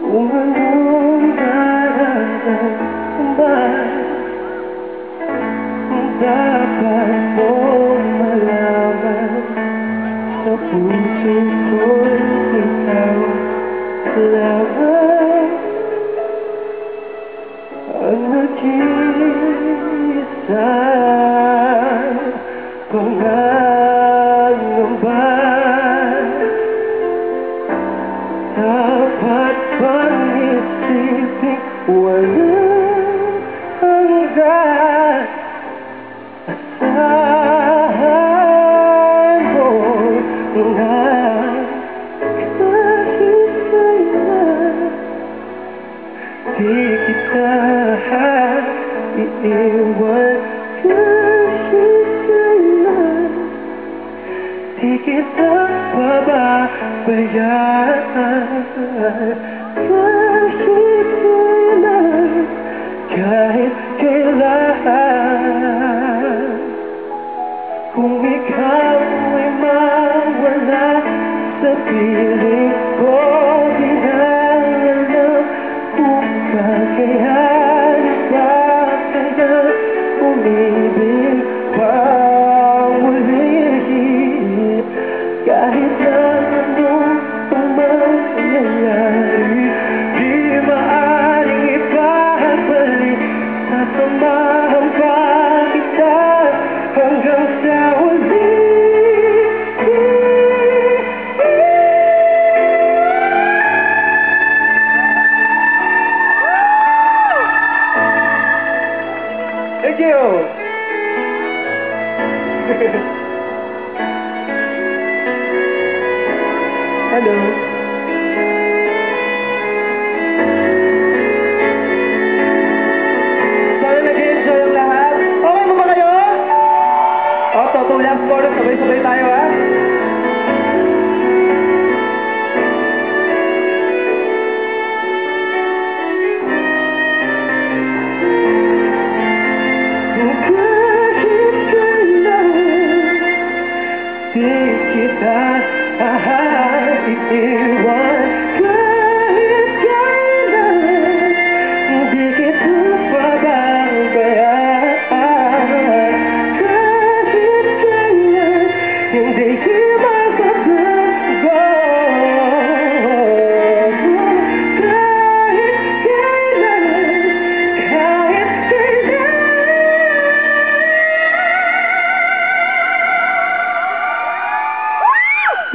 kung anong nararamdaman. Dapat mong malaman, sa puso ko'y ikaw lamang ang nag-iisang pangangamba. Dapat bang isipin walang hanggan? Asahan mo na kahit kailan di kita iiwan, kahit kailan di kita pababayaan, kahit kailan, kahit kailan. Kung ikaw ay mawala sa piling ko, di na alam kung kakayanin ba kaya umibig pa muli. Kahit na anong mangyayari, di maaaring ibabalik. Sasamahan pa kita hanggang sa huli. Thank you. Hello. Sana nag-enjoy ang lahat. Okay mo ba kayo? O, to last chorus, sabay-sabay tayo, ha? Kahit kailan di kita iiwan, kahit kailan di kita pababayaan, kahit kailan hindi kita magbabago, kahit kailan, kahit kailan.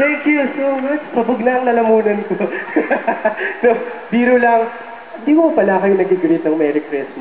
Thank you so much. Sabog na ang lalamunan ko. No, biro lang. Hindi ko pala kayo nag-greet ng Merry Christmas.